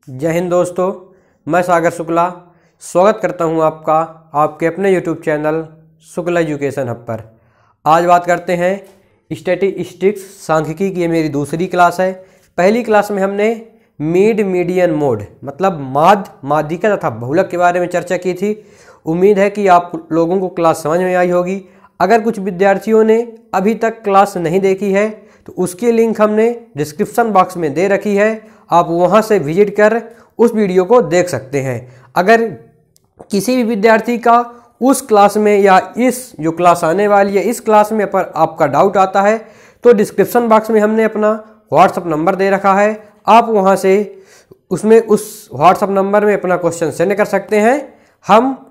जय हिंद दोस्तों, मैं सागर शुक्ला स्वागत करता हूं आपका आपके अपने YouTube channel Shukla education hub पर। आज बात करते हैं स्टैटिस्टिक्स सांख्यिकी की। ये मेरी दूसरी क्लास है। पहली क्लास में हमने मीडियन मोड मतलब माध्यिका तथा बहुलक के बारे में चर्चा की थी। उम्मीद है कि आप लोगों को क्लास समझ में आई होगी। अगर कुछ विद्यार्थियों ने अभी तक क्लास नहीं देखी है तो उसकी लिंक हमने डिस्क्रिप्शन बॉक्स में दे रखी है, आप वहां से विजिट कर उस वीडियो को देख सकते हैं। अगर किसी भी विद्यार्थी का उस क्लास में या इस जो क्लास आने वाली है इस क्लास में पर आपका डाउट आता है तो डिस्क्रिप्शन बॉक्स में हमने अपना व्हाट्सअप नंबर दे रखा है। आप वहां से उसमें उस व्हाट्सअप नंबर में अपना क्वेश्चन सेंड कर सकते हैं, हम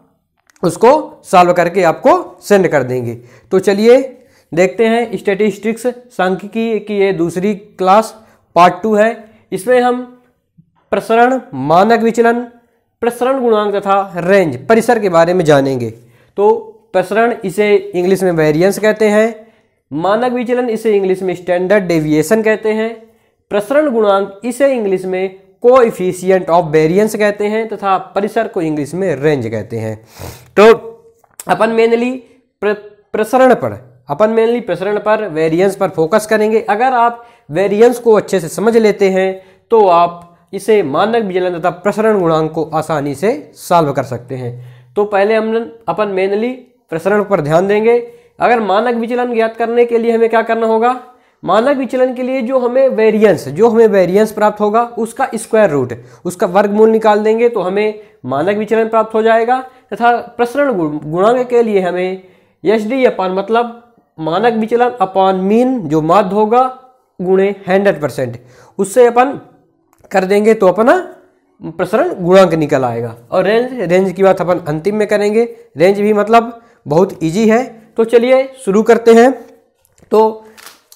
उसको सॉल्व करके आपको सेंड कर देंगे। तो चलिए देखते हैं स्टैटिस्टिक्स सांख्यिकी की ये दूसरी क्लास पार्ट 2 है। इसमें हम प्रसरण, मानक विचलन, प्रसरण गुणांक तथा रेंज परिसर के बारे में जानेंगे। तो प्रसरण इसे इंग्लिश में वेरिएंस कहते हैं, मानक विचलन इसे इंग्लिश में स्टैंडर्ड डेविएशन कहते हैं, प्रसरण गुणांक इसे इंग्लिश में कोएफिशिएंट ऑफ वेरिएंस कहते हैं तथा परिसर को इंग्लिश में रेंज कहते हैं। तो अपन मेनली प्रसरण पर वेरिएंस पर फोकस करेंगे। अगर आप वेरिएंस को अच्छे से समझ लेते हैं तो आप इसे मानक विचलन तथा प्रसरण गुणांक को आसानी से सॉल्व कर सकते हैं। तो पहले अपन मेनली प्रसरण पर ध्यान देंगे। अगर मानक विचलन ज्ञात करने के लिए हमें क्या करना होगा, मानक विचलन के लिए जो हमें वेरिएंस प्राप्त होगा उसका स्क्वायर रूट, उसका वर्गमूल निकाल देंगे तो हमें मानक विचलन प्राप्त हो जाएगा। तथा प्रसरण गुणांक के लिए हमें एसडी अपान मतलब मानक विचलन अपान मीन जो माध्य होगा गुणे 100%, उससे अपन कर देंगे तो अपना प्रसरण गुणांक निकल आएगा। और रेंज की बात अपन अंतिम में करेंगे। रेंज भी मतलब बहुत इजी है। तो चलिए शुरू करते हैं। तो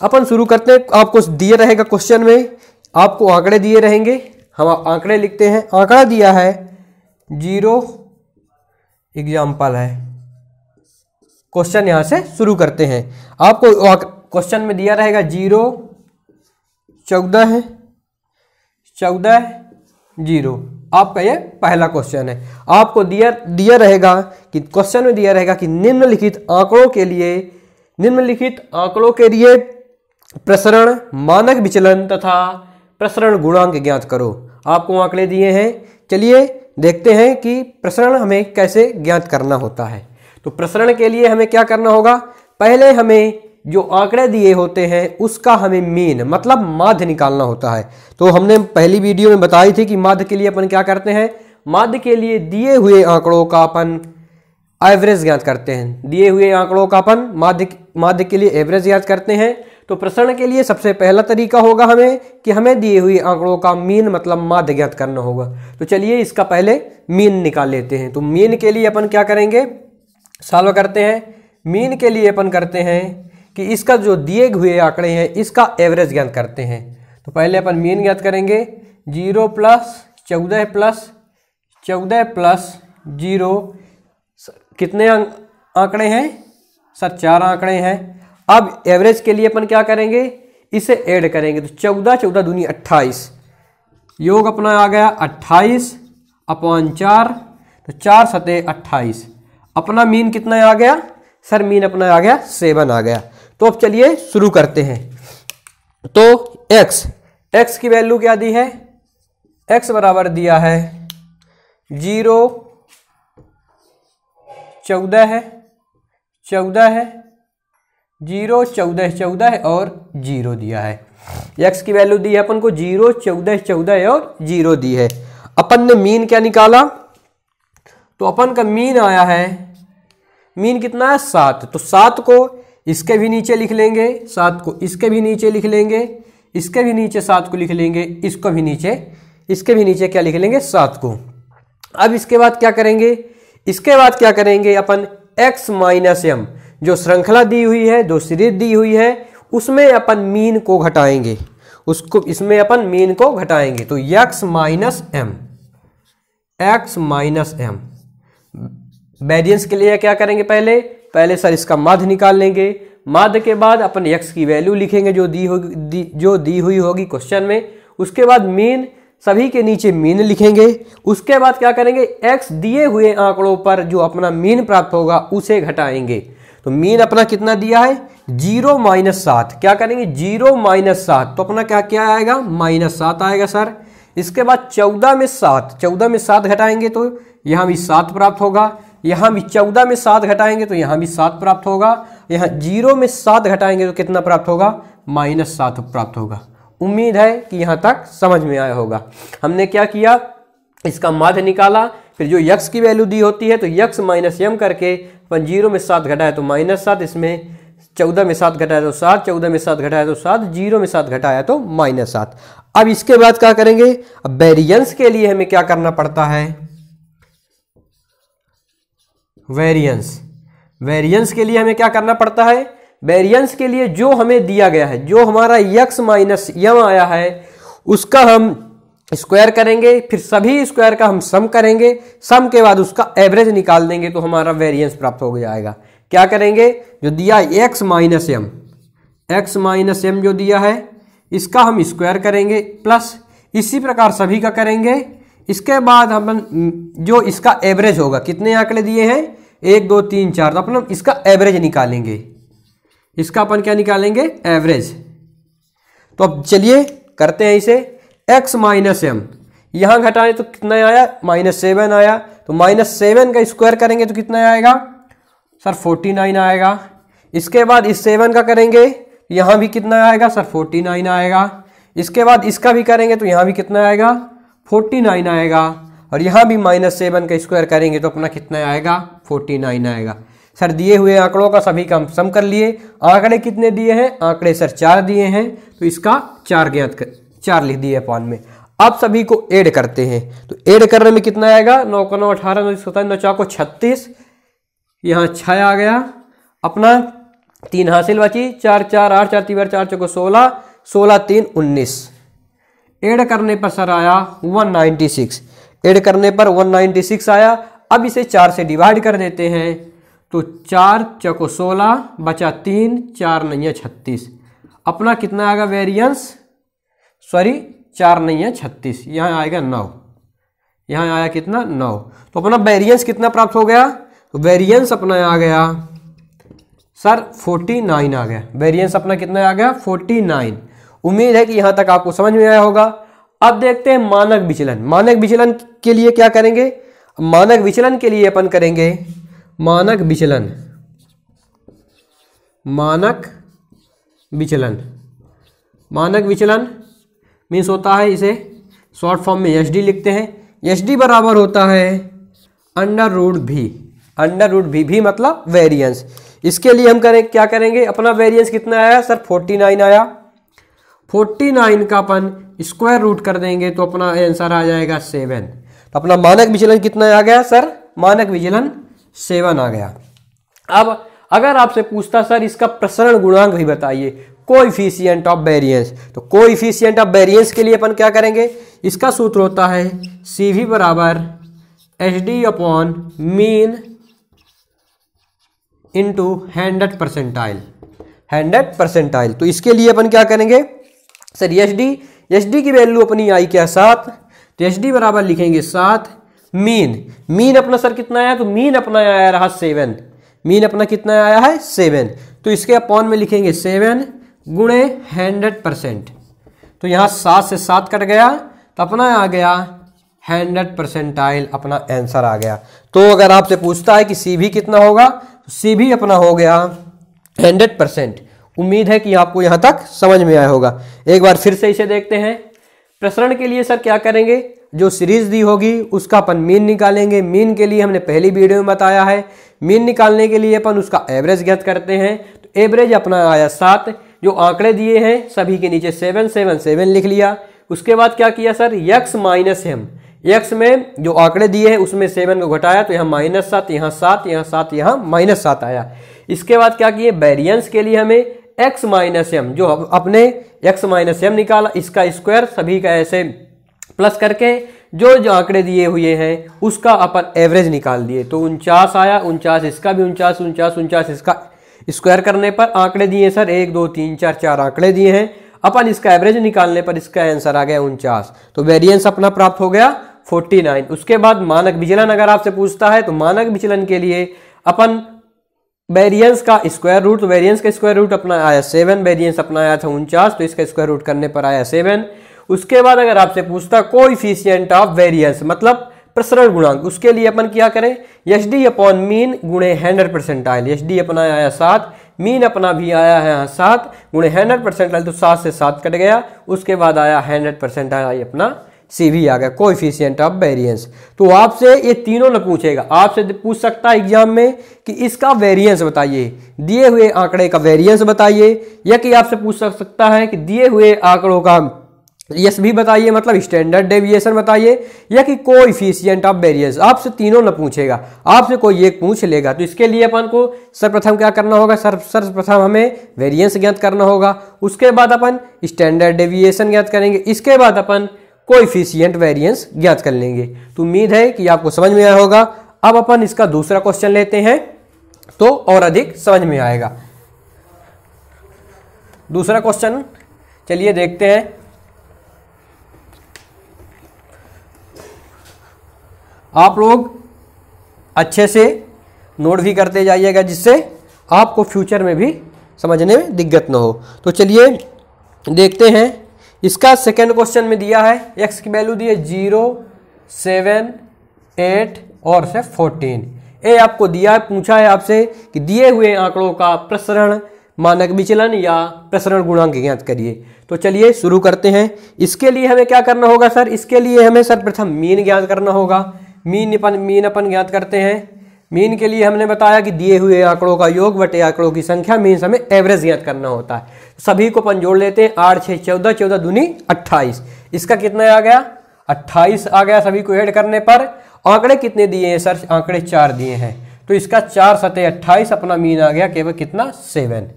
अपन शुरू करते हैं। आपको दिए रहेगा क्वेश्चन में, आपको आंकड़े दिए रहेंगे, हम आंकड़े लिखते हैं। आंकड़ा दिया है 0 एग्जाम्पल है। क्वेश्चन यहां से शुरू करते हैं। आपको क्वेश्चन में दिया रहेगा 0 14 है 14 0। आपका ये पहला क्वेश्चन है। आपको दिया रहेगा कि क्वेश्चन में दिया रहेगा कि निम्नलिखित आंकड़ों के लिए प्रसरण, मानक विचलन तथा प्रसरण गुणांक ज्ञात करो। आपको आंकड़े दिए हैं। चलिए देखते हैं कि प्रसरण हमें कैसे ज्ञात करना होता है। तो प्रसरण के लिए हमें क्या करना होगा, पहले हमें जो आंकड़े दिए होते हैं उसका हमें मीन मतलब माध्य निकालना होता है। तो हमने पहली वीडियो में बताई थी कि माध्य के लिए अपन क्या करते हैं, माध्य के लिए दिए हुए आंकड़ों का अपन एवरेज ज्ञात करते हैं। दिए हुए आंकड़ों का अपन माध्य के लिए एवरेज ज्ञात करते हैं। तो प्रसरण के लिए सबसे पहला तरीका होगा हमें दिए हुए आंकड़ों का मीन मतलब माध्य ज्ञात करना होगा। तो चलिए इसका पहले मीन निकाल लेते हैं। तो मीन के लिए अपन क्या करेंगे, सॉल्व करते हैं। मीन के लिए अपन करते हैं कि इसका जो दिए हुए आंकड़े हैं इसका एवरेज ज्ञात करते हैं। तो पहले अपन मीन ज्ञात करेंगे। 0 + 14 + 14 + 0 कितने आंकड़े हैं सर, 4 आंकड़े हैं। अब एवरेज के लिए अपन क्या करेंगे, इसे ऐड करेंगे। तो 14 14 दूनी 28, योग अपना आ गया 28/4, तो 4 सते 28। अपना मीन कितना आ गया सर, मीन अपना आ गया 7 आ गया। तो अब चलिए शुरू करते हैं। तो x की वैल्यू क्या दी है, x बराबर दिया है 0 14 है 14 है 0 14 14 है और 0 दिया है। x की वैल्यू दी है अपन को 0 14 14 और 0 दी है। अपन ने मीन क्या निकाला, तो अपन का मीन आया है, मीन कितना है 7। तो 7 को इसके भी नीचे लिख लेंगे, 7 को इसके भी नीचे लिख लेंगे, इसके भी नीचे 7 को लिख लेंगे, इसके भी नीचे क्या लिख लेंगे 7 को। अब इसके बाद क्या करेंगे, अपन x - m जो श्रृंखला दी हुई है, जो सीरीज दी हुई है उसमें अपन मीन को घटाएंगे, इसमें अपन मीन को घटाएंगे। तो x - m वेरिएंस के लिए क्या करेंगे, पहले सर इसका माध्य निकाल लेंगे। माध्य के बाद अपन x की वैल्यू लिखेंगे जो दी हुई होगी क्वेश्चन में। उसके बाद मीन सभी के नीचे मीन लिखेंगे। उसके बाद क्या करेंगे, x दिए हुए आंकड़ों पर जो अपना मीन प्राप्त होगा उसे घटाएंगे। तो मीन अपना कितना दिया है 0 - 7, क्या करेंगे 0 - 7, तो अपना क्या क्या आएगा -7 आएगा सर। इसके बाद 14 में 7 घटाएंगे तो यहाँ भी 7 प्राप्त होगा, यहाँ भी 14 में 7 घटाएंगे तो यहाँ भी 7 प्राप्त होगा, यहाँ 0 में 7 घटाएंगे तो कितना प्राप्त होगा -7 प्राप्त होगा। उम्मीद है कि यहाँ तक समझ में आया होगा। हमने क्या किया, इसका माध्य निकाला, फिर जो यक्स की वैल्यू दी होती है तो यक्स माइनस यम करके अपन 0 में 7 घटाए तो -7, इसमें 14 में 7 घटाया तो 7, 14 में 7 घटाया तो 7, 0 में 7 घटाया तो -7। अब इसके बाद क्या करेंगे, अब वेरिएंस के लिए हमें क्या करना पड़ता है, वेरिएंस के लिए हमें क्या करना पड़ता है, वेरिएंस के लिए जो हमें दिया गया है, जो हमारा यक्स माइनस यम आया है उसका हम स्क्वायर करेंगे, फिर सभी स्क्वायर का हम सम करेंगे, सम के बाद उसका एवरेज निकाल देंगे तो हमारा वेरिएंस प्राप्त हो जाएगा। क्या करेंगे, जो दिया एक्स माइनस एम जो दिया है इसका हम स्क्वायर करेंगे प्लस इसी प्रकार सभी का करेंगे। इसके बाद हम जो इसका एवरेज होगा, कितने आंकड़े दिए हैं 1 2 3 4, तो अपन इसका एवरेज निकालेंगे, इसका अपन क्या निकालेंगे एवरेज। तो अब चलिए करते हैं इसे, x माइनस एम यहाँ घटाएं तो कितना आया -7 आया, तो -7 का स्क्वायर करेंगे तो कितना आएगा सर 49 आएगा। इसके बाद इस 7 का करेंगे यहाँ भी कितना आएगा सर 49 आएगा। इसके बाद इसका भी करेंगे तो यहाँ भी कितना आएगा 49 आएगा, और यहाँ भी -7 का स्क्वायर करेंगे तो अपना कितना आएगा 49 आएगा। सर दिए हुए आंकड़ों का सभी का हम सम कर लिए। आंकड़े कितने दिए हैं, आंकड़े सर 4 दिए हैं तो इसका 4 लिख दिए अपन में। अब सभी को ऐड करते हैं तो ऐड करने में कितना आएगा 9 × 9 18, 9 17, 9 4 36, यहाँ 6 आ गया, अपना 3 हासिल बची, 4 4 8 4 3 4 4 16, 16 3 19। ऐड करने पर सर आया 196, ऐड करने पर 196 आया। अब इसे 4 से डिवाइड कर देते हैं तो 4 चौको 16 बचा 3, 4 9 36, अपना कितना आएगा वेरिएंस, सॉरी 4 9 36, यहाँ आएगा 9, यहाँ आया कितना 9। तो अपना वेरिएंस कितना प्राप्त हो गया, तो वेरिएंस अपना आ गया सर 49 आ गया, वेरिएंस अपना कितना आ गया 49। उम्मीद है कि यहाँ तक आपको समझ में आया होगा। अब देखते हैं मानक विचलन। मानक विचलन के लिए क्या करेंगे, मानक विचलन के लिए अपन करेंगे मानक विचलन मीन्स होता है, इसे शॉर्ट फॉर्म में एच डी लिखते हैं। एच डी बराबर होता है √v भी मतलब वेरिएंस। इसके लिए हम क्या करेंगे, अपना वेरिएंस कितना आया सर 49 आया, 49 का अपन स्क्वायर रूट कर देंगे तो अपना आंसर आ जाएगा 7। तो अपना मानक विचलन कितना आ गया सर, मानक विचलन 7 आ गया। अब अगर आपसे पूछता सर इसका प्रसरण गुणांक भी बताइए, कोएफिशिएंट ऑफ वेरिएंस, तो कोएफिशिएंट ऑफ वेरिएंस के लिए अपन क्या करेंगे, इसका सूत्र होता है CV बराबर HD upon mean into 100 percentile. तो इसके लिए अपन क्या करेंगे सर, एच डी की वैल्यू अपनी आई क्या 7, तो एच डी बराबर लिखेंगे 7, मीन अपना सर कितना आया, तो मीन अपना आया रहा 7, मीन अपना कितना आया है 7, तो इसके अपॉन में लिखेंगे 7 गुणे 100%। तो यहाँ 7 से 7 कट गया तो अपना आ गया 100 परसेंटाइल, अपना आंसर आ गया। तो अगर आपसे पूछता है कि CV कितना होगा, तो CV अपना हो गया 100%। उम्मीद है कि आपको यहाँ तक समझ में आया होगा। एक बार फिर से इसे देखते हैं। प्रसरण के लिए सर क्या करेंगे, जो सीरीज दी होगी उसका अपन मीन निकालेंगे। मीन के लिए हमने पहली वीडियो में बताया है, मीन निकालने के लिए अपन उसका एवरेज ज्ञात करते हैं। तो एवरेज अपना आया 7, जो आंकड़े दिए हैं सभी के नीचे 7 7 7 लिख लिया। उसके बाद क्या किया sir, x minus M, x में जो आंकड़े दिए हैं उसमें 7 को घटाया तो यहाँ -7, यहाँ 7, यहाँ 7, यहाँ -7 आया। इसके बाद क्या किए, वेरिएंस के लिए हमें x माइनस एम, जो अपने x माइनस एम निकाला, इसका स्क्वायर सभी का ऐसे प्लस करके जो आंकड़े दिए हुए हैं उसका अपन एवरेज निकाल दिए। तो 49 आया, 49 इसका भी 49 इसका स्क्वायर करने पर आंकड़े दिए सर 1 2 3 4 4 आंकड़े दिए हैं। अपन इसका एवरेज निकालने पर इसका आंसर आ गया 49। तो वेरिएंस अपना प्राप्त हो गया 49। उसके बाद मानक विचलन अगर आपसे पूछता है तो मानक विचलन के लिए अपन वेरिएंस का स्क्वायर रूट, तो वेरिएंस का स्क्वायर रूट अपना आया 7, वेरिएंस अपना आया था 49, तो इसका स्क्वायर रूट करने पर आया 7। उसके बाद अगर आपसे पूछता कोएफिशिएंट ऑफ वेरिएंस मतलब प्रसरण गुणांक, उसके लिए अपन क्या करें, एच डी अपॉन मीन गुणे 100 परसेंटाइल। एच डी अपना आया 7, मीन अपना भी आया है यहाँ 7 गुणे 100 परसेंटाइल, तो 7 से 7 कट गया। उसके बाद आया 100 परसेंटाइल, अपना सी भी आ गया कोएफिशिएंट ऑफ वेरिएंस। तो आपसे ये तीनों न पूछेगा, आपसे पूछ सकता है एग्जाम में कि इसका वेरिएंस बताइए, दिए हुए आंकड़े का वेरिएंस बताइए, या कि आपसे पूछ सकता है कि दिए हुए आंकड़ों का यस भी बताइए मतलब स्टैंडर्ड डेविएशन बताइए, या कि कोएफिशिएंट ऑफ वेरिएंस। आपसे तीनों न पूछेगा, आपसे कोई एक पूछ लेगा। तो इसके लिए अपन को सर्वप्रथम क्या करना होगा, सर्वप्रथम हमें वेरिएंस ज्ञात करना होगा। उसके बाद अपन स्टैंडर्ड डेविएशन ज्ञात करेंगे, इसके बाद अपन कोएफिशिएंट वेरिएंस ज्ञात कर लेंगे। तो उम्मीद है कि आपको समझ में आया होगा। अब अपन इसका दूसरा क्वेश्चन लेते हैं तो और अधिक समझ में आएगा। दूसरा क्वेश्चन चलिए देखते हैं। आप लोग अच्छे से नोट भी करते जाइएगा जिससे आपको फ्यूचर में भी समझने में दिक्कत ना हो। तो चलिए देखते हैं। इसका सेकंड क्वेश्चन में दिया है x की वैल्यू दी है 0, 7, 8 और से 14। ये आपको दिया है, पूछा है आपसे कि दिए हुए आंकड़ों का प्रसरण मानक विचलन या प्रसरण गुणांक ज्ञात करिए। तो चलिए शुरू करते हैं। इसके लिए हमें क्या करना होगा सर, इसके लिए हमें सर्वप्रथम मीन ज्ञात करना होगा। मीन अपन ज्ञात करते हैं। मीन के लिए हमने बताया कि दिए हुए आंकड़ों का योग बटे आंकड़ों की संख्या, मीन हमें एवरेज ज्ञात करना होता है। सभी को अपन जोड़ लेते हैं, 8 6 14, 14 दूनी 28। इसका कितना आ गया, 28 आ गया। सभी को ऐड करने पर आंकड़े कितने दिए हैं सर, आंकड़े 4 दिए हैं, तो इसका 4 7 28, अपना मीन आ गया केवल कितना 7।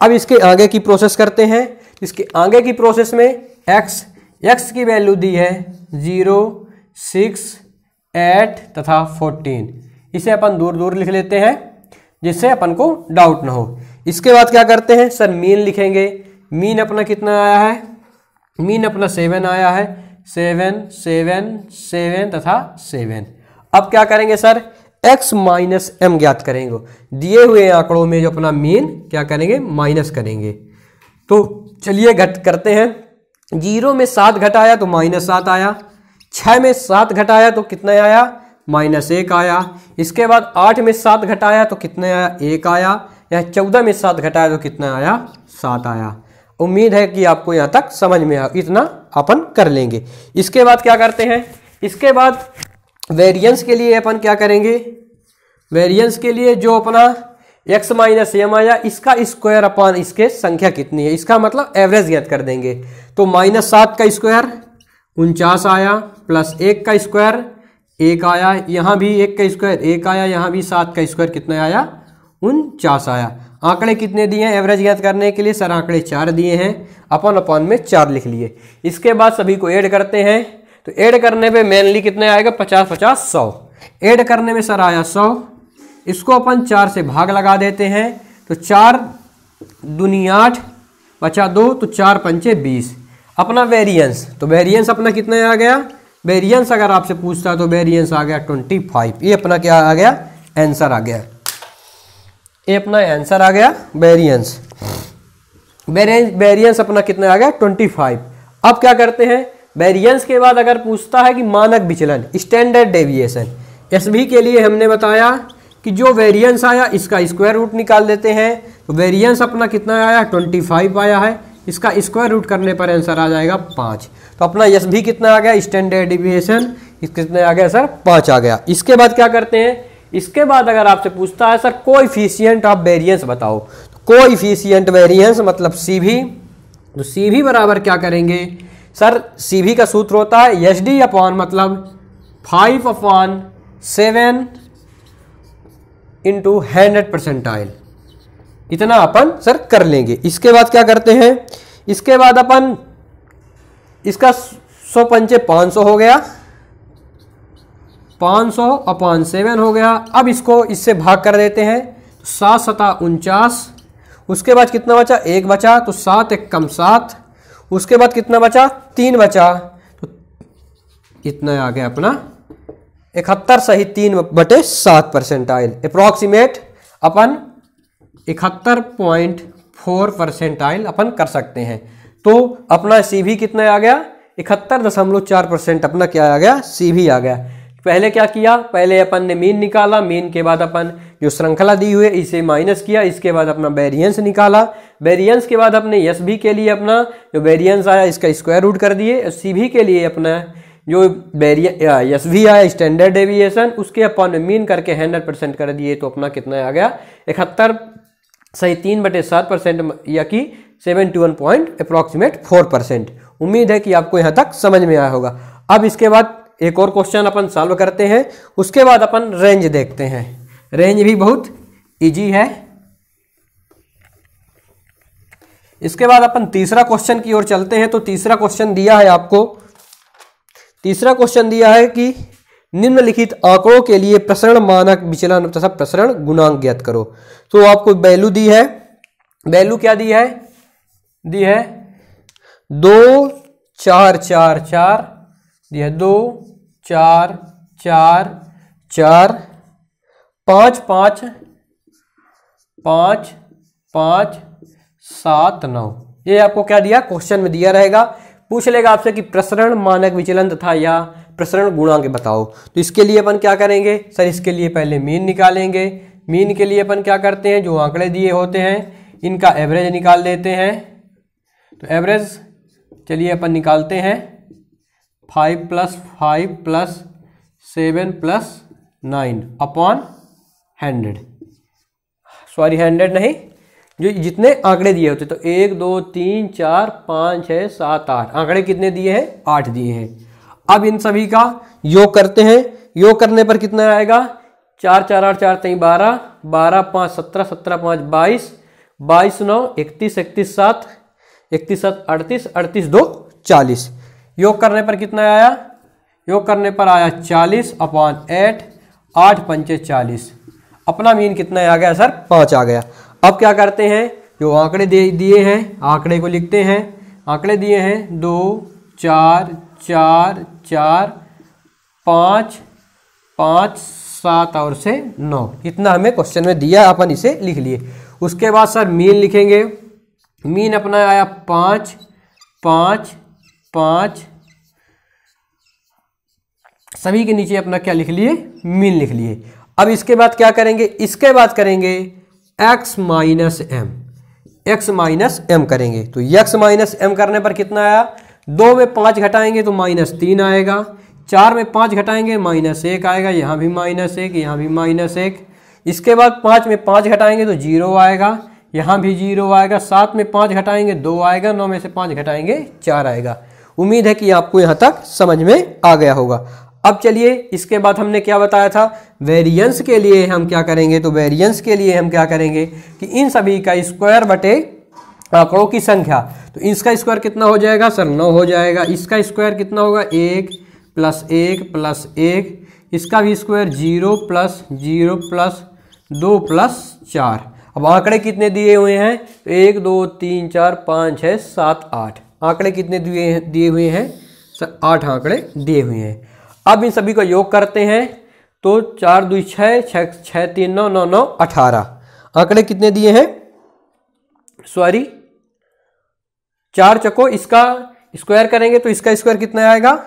अब इसके आगे की प्रोसेस करते हैं। इसके आगे की प्रोसेस में x की वैल्यू दी है 0, 6, 8 तथा 14। इसे अपन दूर दूर लिख लेते हैं जिससे अपन को डाउट ना हो। इसके बाद क्या करते हैं सर, मीन लिखेंगे। मीन अपना कितना आया है, मीन अपना 7 आया है, 7 7 7 तथा 7। अब क्या करेंगे सर, x माइनस m ज्ञात करेंगे। दिए हुए आंकड़ों में जो अपना मीन क्या करेंगे, माइनस करेंगे। तो चलिए घट करते हैं। 0 में 7 घटाया तो -7 आया, 6 में 7 घटाया तो कितना आया, -1 आया। इसके बाद 8 में 7 घटाया तो कितना आया, 1 आया। या 14 में 7 घटाया तो कितना आया, 7 आया। उम्मीद है कि आपको यहाँ तक समझ में आ, इतना अपन कर लेंगे। इसके बाद क्या करते हैं, इसके बाद वेरिएंस के लिए अपन क्या करेंगे, वेरिएंस के लिए जो अपना x माइनस एम आया, इसका स्क्वायर अपॉन इसके संख्या कितनी है, इसका मतलब एवरेज ज्ञात कर देंगे। तो -7 का स्क्वायर 49 आया, प्लस 1 का स्क्वायर 1 आया, यहाँ भी 1 का स्क्वायर 1 आया, यहाँ भी 7 का स्क्वायर कितना आया, 49 आया। आंकड़े कितने दिए हैं एवरेज ज्ञात करने के लिए सर, आंकड़े 4 दिए हैं, अपॉन में 4 लिख लिए। इसके बाद सभी को ऐड करते हैं। तो ऐड करने पे मेनली कितने आएगा, 50 50 100। ऐड करने में सर आया 100। इसको अपन 4 से भाग लगा देते हैं। तो 4 दूनी 8 बचा 2, तो 4 पंचे 20। अपना वेरिएंस, तो वेरिएंस अपना कितना आ गया, वेरिएंस अगर आपसे पूछता है तो वेरिएंस आ गया 25। ये अपना क्या आ गया, आंसर आ गया। ये अपना आंसर आ गया वेरिएंस। वेरिएंस अपना कितना आ गया 25। अब क्या करते हैं, वेरिएंस के बाद अगर पूछता है कि मानक विचलन स्टैंडर्ड डेविएशन, एसबी के लिए हमने बताया कि जो वेरिएंस आया इसका स्क्वायर रूट निकाल देते हैं। तो वेरिएंस अपना कितना आया 25 आया है, इसका स्क्वायर रूट करने पर आंसर आ जाएगा 5। तो अपना एस भी कितना आ गया, स्टैंडर्ड डेविएशन कितना आ गया सर, 5 आ गया। इसके बाद क्या करते हैं, इसके बाद अगर आपसे पूछता है सर कोएफिशिएंट ऑफ वेरिएंस बताओ, तो कोएफिशिएंट वेरिएंस मतलब सीवी। तो सीवी बराबर क्या करेंगे सर, सीवी का सूत्र होता है एच डी अपॉन मतलब 5/7 इंटू 100 परसेंटाइल। इतना अपन सर कर लेंगे। इसके बाद क्या करते हैं, इसके बाद अपन इसका 100 पंचे 500 हो गया, 500/7 हो गया। अब इसको इससे भाग कर देते हैं, 7 7 49। उसके बाद कितना बचा, 1 बचा, तो 7 1 कम 7। उसके बाद कितना बचा, 3 बचा, तो इतना आ गया अपना 71 सही 3/7 परसेंटाइल। अप्रॉक्सीमेट अपन 71.4 परसेंटाइल अपन कर सकते हैं। तो अपना CV कितना आ गया, 71.4% अपना क्या आ गया, CV आ गया। पहले क्या किया, पहले अपन ने मीन निकाला, मीन के बाद अपन जो श्रृंखला दी हुई है इसे माइनस किया, इसके बाद अपना वेरिएंस निकाला, वेरिएंस के बाद अपने SV के लिए अपना जो वेरिएंस आया इसका स्क्वायर रूट कर दिए, CV के लिए अपना जो SV आया स्टैंडर्ड डेविएशन उसके अपन मीन करके 100% कर दिए, तो अपना कितना आ गया 71 सही 3/7% या कि 71.4%। उम्मीद है कि आपको यहाँ तक समझ में आया होगा। अब इसके बाद एक और क्वेश्चन अपन सॉल्व करते हैं, उसके बाद अपन रेंज देखते हैं। रेंज भी बहुत इजी है। इसके बाद अपन तीसरा क्वेश्चन की ओर चलते हैं। तो तीसरा क्वेश्चन दिया है आपको, तीसरा क्वेश्चन दिया है कि निम्नलिखित आंकड़ों के लिए प्रसरण मानक विचलन तथा प्रसरण गुणांक ज्ञात करो। तो आपको वैल्यू दी है, वैल्यू क्या दी है, 2 4 4 4 दी है, 2 4 4 4 5 5 5 5 7 9। ये आपको क्या दिया, क्वेश्चन में दिया रहेगा। पूछ लेगा आपसे कि प्रसरण मानक विचलन तथा या प्रसरण गुणांक बताओ। तो इसके लिए अपन क्या करेंगे सर, इसके लिए पहले मीन निकालेंगे। मीन के लिए अपन क्या करते हैं, जो आंकड़े दिए होते हैं इनका एवरेज निकाल लेते हैं। तो एवरेज चलिए अपन निकालते हैं, 5 + 5 + 7 + 9 अपॉन 100, सॉरी 100 नहीं, जो जितने आंकड़े दिए होते, तो 1 2 3 4 5 6 7 8 आंकड़े कितने दिए हैं, 8 दिए हैं। अब इन सभी का योग करते हैं। योग करने पर कितना आएगा, 4 4 8 4 3 12 12 5 17 17 5 22 22 9 31 31 7 31 7 38 38 2 40। योग करने पर कितना आया, योग करने पर आया 40 अपॉन 8 8 पंचे 40। अपना मीन कितना आ गया सर, 5 आ गया। अब क्या करते हैं, जो आंकड़े दिए हैं आंकड़े को लिखते हैं। आंकड़े दिए हैं 2 4 4 4 5 5 7 और से 9, इतना हमें क्वेश्चन में दिया, अपन इसे लिख लिए। उसके बाद सर मीन लिखेंगे। मीन अपना आया 5 5 5, सभी के नीचे अपना क्या लिख लिए, मीन लिख लिए। अब इसके बाद क्या करेंगे, इसके बाद करेंगे x माइनस एम करेंगे। तो x माइनस एम करने पर कितना आया, 2 में 5 घटाएंगे तो -3 आएगा, 4 में 5 घटाएंगे -1 आएगा, यहाँ भी -1 यहाँ भी -1। इसके बाद 5 में 5 घटाएंगे तो 0 आएगा, यहाँ भी 0 आएगा, 7 में 5 घटाएंगे 2 आएगा, 9 में से 5 घटाएंगे 4 आएगा। उम्मीद है कि आपको यहाँ तक समझ में आ गया होगा। अब चलिए इसके बाद हमने क्या बताया था, वेरिएंस के लिए हम क्या करेंगे, तो वेरिएंस के लिए हम क्या करेंगे कि इन सभी का स्क्वायर बटे आंकड़ों की संख्या। तो इसका स्क्वायर कितना हो जाएगा सर, 9 हो जाएगा। इसका स्क्वायर कितना होगा, 1 + 1 + 1। इसका भी स्क्वायर 0 + 0 + 2 + 4। अब आंकड़े कितने दिए हुए हैं, 1 2 3 4 5 6 7 8 आंकड़े कितने दिए हुए हैं सर, 8 आंकड़े दिए हुए हैं। अब इन सभी का योग करते हैं तो 4 2 6 6 6 3 9 9 9 18 आंकड़े कितने दिए हैं, सॉरी 4 चको, इसका स्क्वायर करेंगे तो इसका स्क्वायर कितना आएगा,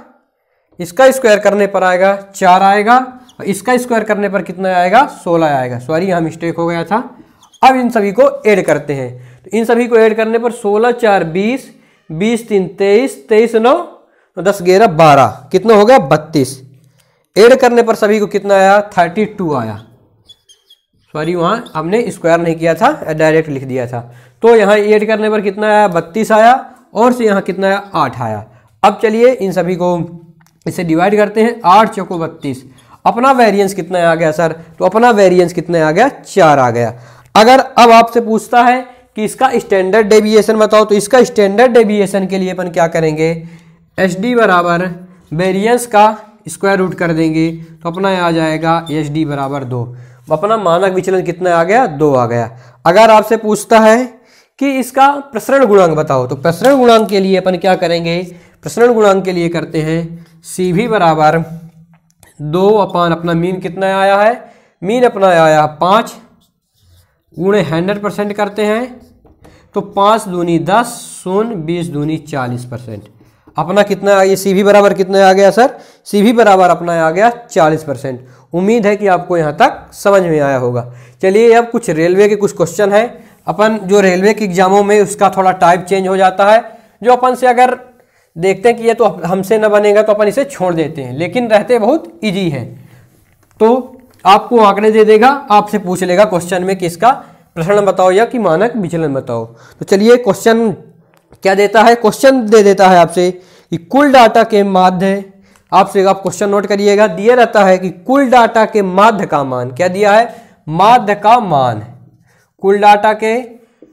इसका स्क्वायर करने पर आएगा 4 आएगा, और इसका स्क्वायर करने पर कितना आएगा, 16 आएगा। सॉरी यहाँ मिस्टेक हो गया था। अब इन सभी को ऐड करते हैं। तो इन सभी को ऐड करने पर 16 4 20 20 3 23 23 9 10 11 12 कितना हो गया, 32। ऐड करने पर सभी को कितना आया, 32 आया। सॉरी वहाँ हमने स्क्वायर नहीं किया था, डायरेक्ट लिख दिया था। तो यहाँ ऐड करने पर कितना आया, 32 आया, और से यहाँ कितना आया, 8 आया। अब चलिए इन सभी को इसे डिवाइड करते हैं, 8 चौको 32। अपना वेरिएंस कितना आ गया सर, तो अपना वेरिएंस कितना आ गया, 4 आ गया। अगर अब आपसे पूछता है कि इसका स्टैंडर्ड डेविएशन बताओ, तो इसका स्टैंडर्ड डेविएशन के लिए अपन क्या करेंगे, SD बराबर वेरिएंस का स्क्वायर रूट कर देंगे, तो अपना आ जाएगा SD बराबर 2। अपना मानक विचलन कितना आ गया, 2 आ गया। अगर आपसे पूछता है कि इसका प्रसरण गुणांक बताओ। तो प्रसरण गुणांक के लिए अपन क्या करेंगे, प्रसरण गुणांक के लिए करते हैं CV बराबर 2 अपान अपना मीन कितना आया है, मीन अपना आया 5 गुणे 100% करते हैं तो 5 दूनी 10 शून्य 20 दूनी 40%। अपना कितना ये CV बराबर कितना आ गया सर, CV बराबर अपना आ गया 40%। उम्मीद है कि आपको यहाँ तक समझ में आया होगा। चलिए अब कुछ रेलवे के कुछ क्वेश्चन है। अपन जो रेलवे के एग्जामों में उसका थोड़ा टाइप चेंज हो जाता है, जो अपन से अगर देखते हैं कि ये तो हमसे न बनेगा तो अपन इसे छोड़ देते हैं, लेकिन रहते बहुत इजी है। तो आपको आंकड़े दे देगा, आपसे पूछ लेगा क्वेश्चन में कि इसका प्रसरण बताओ या कि मानक विचलन बताओ। तो चलिए क्वेश्चन क्या देता है, क्वेश्चन दे देता है आपसे कि कुल डाटा के माध्य, आपसे आप क्वेश्चन नोट करिएगा, दिया रहता है कि कुल डाटा के माध्य का मान, क्या दिया है, माध्य का मान, कुल डाटा के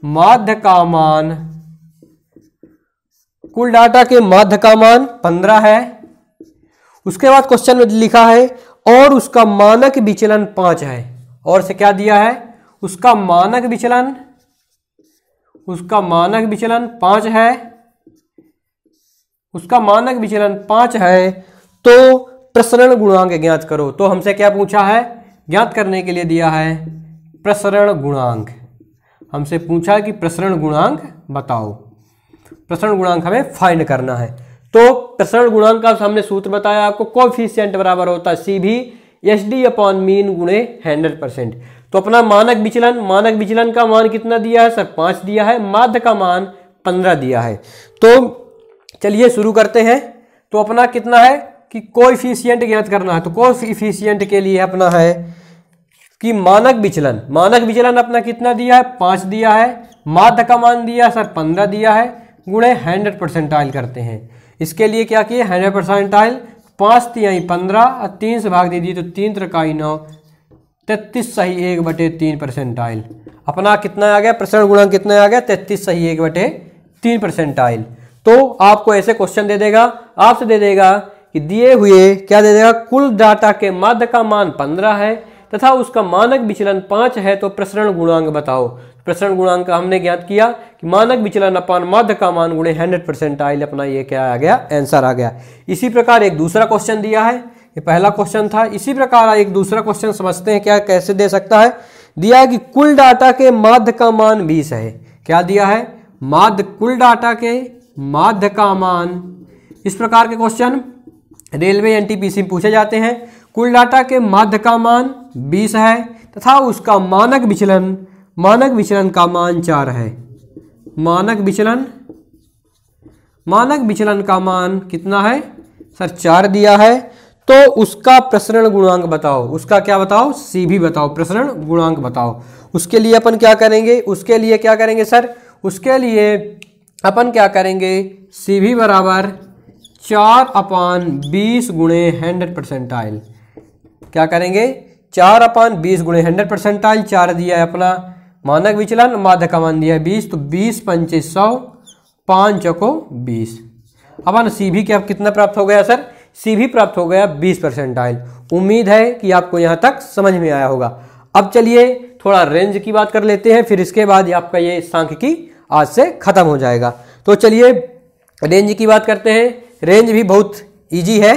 माध्य का मान, कुल डाटा के माध्य का मान 15 है। उसके बाद क्वेश्चन में लिखा है और उसका मानक विचलन 5 है। और से क्या दिया है, उसका मानक विचलन, उसका मानक विचलन 5 है, उसका मानक विचलन 5 है। तो प्रसरण गुणांक ज्ञात करो। तो हमसे क्या पूछा है, ज्ञात करने के लिए दिया है प्रसरण गुणांक। हमसे पूछा कि प्रसरण गुणांक बताओ, प्रसरण गुणांक हमें फाइंड करना है। तो प्रसरण गुणांक का हमने सूत्र बताया आपको, कोएफिशिएंट बराबर होता है CV SD अपॉन मीन गुणे 100%। तो अपना मानक विचलन, मानक विचलन का मान कितना दिया है सर, 5 दिया है, माध्य का मान 15 दिया है। तो चलिए शुरू करते हैं। तो अपना कितना है कि कोएफिशिएंट ज्ञात करना है। तो कोएफिशिएंट के लिए अपना है कि मानक विचलन, मानक विचलन अपना कितना दिया है, 5 दिया है, माध्य का मान दिया सर 15 दिया है, गुणे 100% करते हैं। इसके लिए क्या किए, 100%, 5 तिहाई 15 और 3 से भाग दे दी तो 3 त्रिकाई 9, 33 सही 1/3%। अपना कितना आ गया, प्रसरण गुणांक कितना आ गया, 33 सही 1/3%। तो आपको ऐसे क्वेश्चन दे देगा, आपसे दे देगा कि दिए हुए क्या दे देगा, कुल डाटा के माध्य का मान 15 है तथा उसका मानक विचलन 5 है, तो प्रसरण गुणांक बताओ। प्रसरण गुणांक का हमने ज्ञात किया कि मानक विचलन अपान माध्य का मान गुणे 100%। अपना ये क्या आ गया, आंसर आ गया। इसी प्रकार एक दूसरा क्वेश्चन दिया है, ये पहला क्वेश्चन था। इसी प्रकार एक दूसरा क्वेश्चन समझते हैं क्या कैसे दे सकता है। दिया है कि कुल डाटा के माध्य का मान 20 है। क्या दिया है, माध्य, कुल डाटा के माध्य का मान। इस प्रकार के क्वेश्चन रेलवे NTPC में पूछे जाते हैं। कुल डाटा के माध्य का मान 20 है तथा उसका मानक विचलन, मानक विचलन का मान 4 है। मानक विचलन, मानक विचलन का मान कितना है सर, 4 दिया है। तो उसका प्रसरण गुणांक बताओ। उसका क्या बताओ, CV बताओ, प्रसरण गुणांक बताओ। उसके लिए अपन क्या करेंगे, उसके लिए क्या करेंगे सर, उसके लिए अपन क्या करेंगे, CV बराबर 4 अपान 20 गुणे 100%। क्या करेंगे, 4 अपान 20 गुणे 100%। 4 दिया है अपना मानक विचलन, माध्य का मान दिया है 20, तो 20 पंचे 100, 5 चौको 20। अपन CV क्या कितना प्राप्त हो गया सर, CV प्राप्त हो गया 20%। उम्मीद है कि आपको यहाँ तक समझ में आया होगा। अब चलिए थोड़ा रेंज की बात कर लेते हैं, फिर इसके बाद आपका ये सांख्यिकी आज से खत्म हो जाएगा। तो चलिए रेंज की बात करते हैं। रेंज भी बहुत इजी है,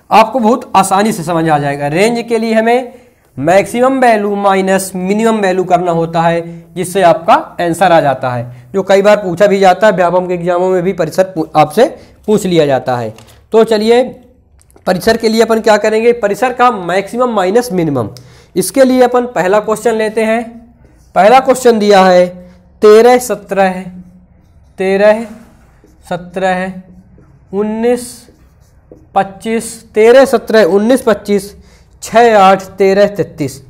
आपको बहुत आसानी से समझ आ जाएगा। रेंज के लिए हमें maximum value minus minimum value करना होता है, जिससे आपका आंसर आ जाता है, जो कई बार पूछा भी जाता है। व्यापम के एग्जामों में भी परिसर आपसे पूछ लिया जाता है। तो चलिए परिसर के लिए अपन क्या करेंगे, परिसर का मैक्सिमम माइनस मिनिमम। इसके लिए अपन पहला क्वेश्चन लेते हैं। पहला क्वेश्चन दिया है 13 17 13 17 19 25 13 17 19 25 6 8 13 33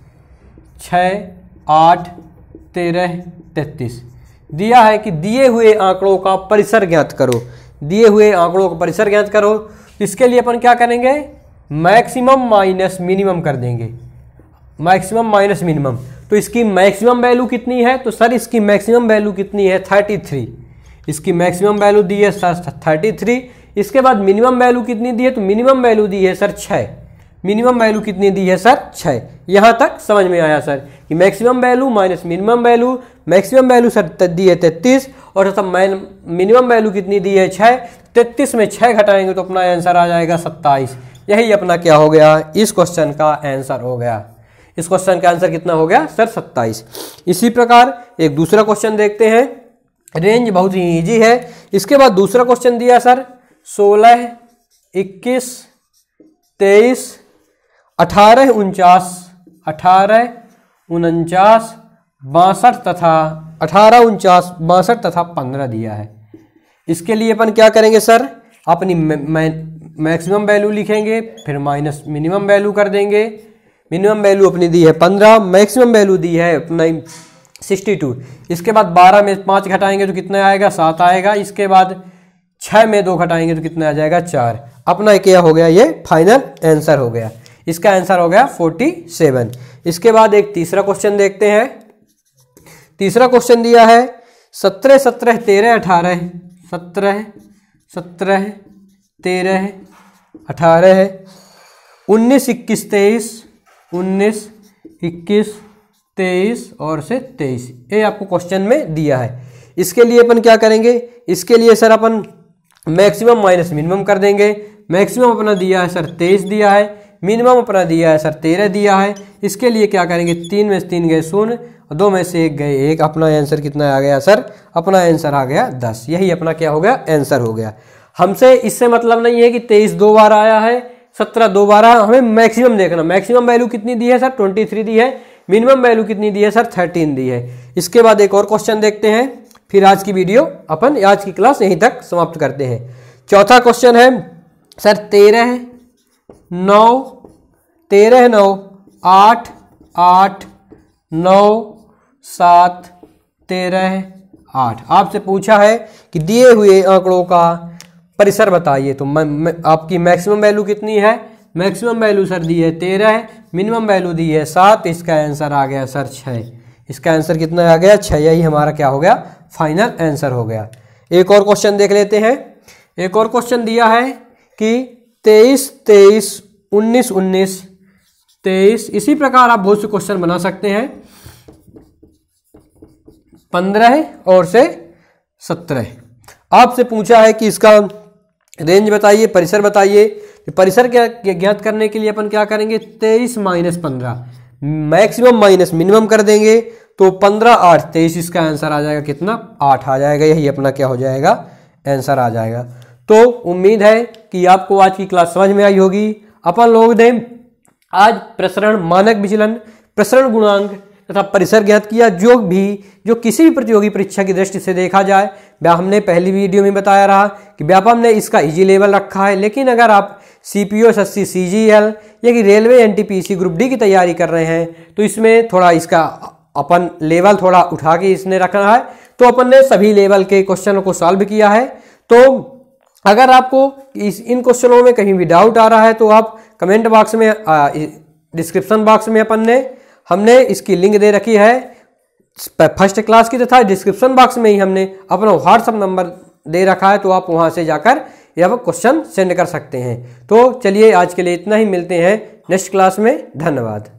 6 8 13 33 दिया है कि दिए हुए आंकड़ों का परिसर ज्ञात करो। दिए हुए आंकड़ों का परिसर ज्ञात करो। इसके लिए अपन क्या करेंगे, मैक्सिमम माइनस मिनिमम कर देंगे। मैक्सिमम माइनस मिनिमम, तो इसकी मैक्सिमम वैल्यू कितनी है, तो सर इसकी मैक्सिमम वैल्यू कितनी है 33। इसकी मैक्सिमम वैल्यू दी है सर 33। इसके बाद मिनिमम वैल्यू कितनी दी है, तो मिनिमम वैल्यू दी है सर 6। मिनिमम वैल्यू कितनी दी है सर 6। यहाँ तक समझ में आया सर कि maximum value minus minimum value maximum value sir दी है 33 और तथा मिनिमम वैल्यू कितनी दी है 6। 33 में 6 घटाएंगे तो अपना आंसर आ जाएगा 27। यही अपना क्या हो गया, इस क्वेश्चन का आंसर हो गया। इस क्वेश्चन का आंसर कितना हो गया सर 27। इसी प्रकार एक दूसरा क्वेश्चन देखते हैं, रेंज बहुत ही ईजी है। इसके बाद दूसरा क्वेश्चन दिया सर 16, 21, 23, 18, 49, 18, 49, 62 तथा 18, 49, 62 तथा 15 दिया है। इसके लिए अपन क्या करेंगे सर, अपनी मैक्सिमम वैल्यू लिखेंगे, फिर माइनस मिनिमम वैल्यू कर देंगे। मिनिमम वैल्यू अपनी दी है 15, मैक्सिमम वैल्यू दी है अपना 62। इसके बाद 12 में 5 घटाएंगे तो कितना आएगा 7 आएगा। इसके बाद 6 में 2 घटाएंगे तो कितना आ जाएगा 4। अपना क्या हो गया, ये फाइनल आंसर हो गया। इसका आंसर हो गया 47। इसके बाद एक तीसरा क्वेश्चन देखते हैं। तीसरा क्वेश्चन दिया है 17, 17, 13, 18, 17, 17, 13, 18, 19, 21, 23, 19, 21, 23 और से 23। ये आपको क्वेश्चन में दिया है। इसके लिए अपन क्या करेंगे, इसके लिए सर अपन मैक्सिमम माइनस मिनिमम कर देंगे। मैक्सिमम अपना दिया है सर 23 दिया है, मिनिमम अपना दिया है सर 13 दिया है। इसके लिए क्या करेंगे, 3 में से 3 गए 0 और 2 में से 1 गए 1। अपना आंसर कितना आ गया सर, अपना आंसर आ गया 10। यही अपना क्या हो गया, आंसर हो गया। हमसे इससे मतलब नहीं है कि 23 2 बार आया है, 17 2 बार आया, हमें मैक्सिमम देखना। मैक्सिमम वैल्यू कितनी दी है सर 23 दी है, मिनिमम वैल्यू कितनी दी है सर 13 दी है। इसके बाद एक और क्वेश्चन देखते हैं, फिर आज की वीडियो अपन आज की क्लास यहीं तक समाप्त करते हैं। चौथा क्वेश्चन है सर 13, 9, 13, 9, 8, 8, 9, 7, 13, 8। आपसे पूछा है कि दिए हुए आंकड़ों का परिसर बताइए। तो आपकी मैक्सिमम वैल्यू कितनी है, मैक्सिमम वैल्यू सर दी है 13, मिनिमम वैल्यू दी है 7। इसका आंसर आ गया सर 6। इसका आंसर कितना आ गया 6। यही हमारा क्या हो गया, फाइनल आंसर हो गया। एक और क्वेश्चन देख लेते हैं। एक और क्वेश्चन दिया है कि 23, 23, 19, 19, 23। इसी प्रकार आप बहुत से क्वेश्चन बना सकते हैं। 15 और से 17 आपसे पूछा है कि इसका रेंज बताइए, परिसर बताइए। परिसर क्या ज्ञात करने के लिए अपन क्या करेंगे, 23 माइनस 15, मैक्सिमम माइनस मिनिमम कर देंगे तो 15, 8, 23। इसका आंसर आ जाएगा कितना, 8 आ जाएगा। यही अपना क्या हो जाएगा, आंसर आ जाएगा। तो उम्मीद है कि आपको आज की क्लास समझ में आई होगी। अपन लोग ने आज प्रसरण, मानक विचलन, प्रसरण गुणांक तथा परिसर ज्ञात किया। जो किसी भी प्रतियोगी परीक्षा की दृष्टि से देखा जाए, हमने पहली वीडियो में बताया रहा कि व्यापम ने इसका इजी लेवल रखा है। लेकिन अगर आप सीपीओ, एसएससी, सीजीएल या कि रेलवे, एनटीपीसी ग्रुप डी की तैयारी कर रहे हैं तो इसमें थोड़ा इसका अपन लेवल थोड़ा उठा के इसने रखना है। तो अपन ने सभी लेवल के क्वेश्चनों को सॉल्व किया है। तो अगर आपको इन क्वेश्चनों में कहीं भी डाउट आ रहा है तो आप कमेंट बॉक्स में, डिस्क्रिप्शन बॉक्स में हमने इसकी लिंक दे रखी है फर्स्ट क्लास की, तथा डिस्क्रिप्शन बॉक्स में ही हमने अपना व्हाट्सएप नंबर दे रखा है। तो आप वहां से जाकर यह क्वेश्चन सेंड कर सकते हैं। तो चलिए आज के लिए इतना ही, मिलते हैं नेक्स्ट क्लास में। धन्यवाद।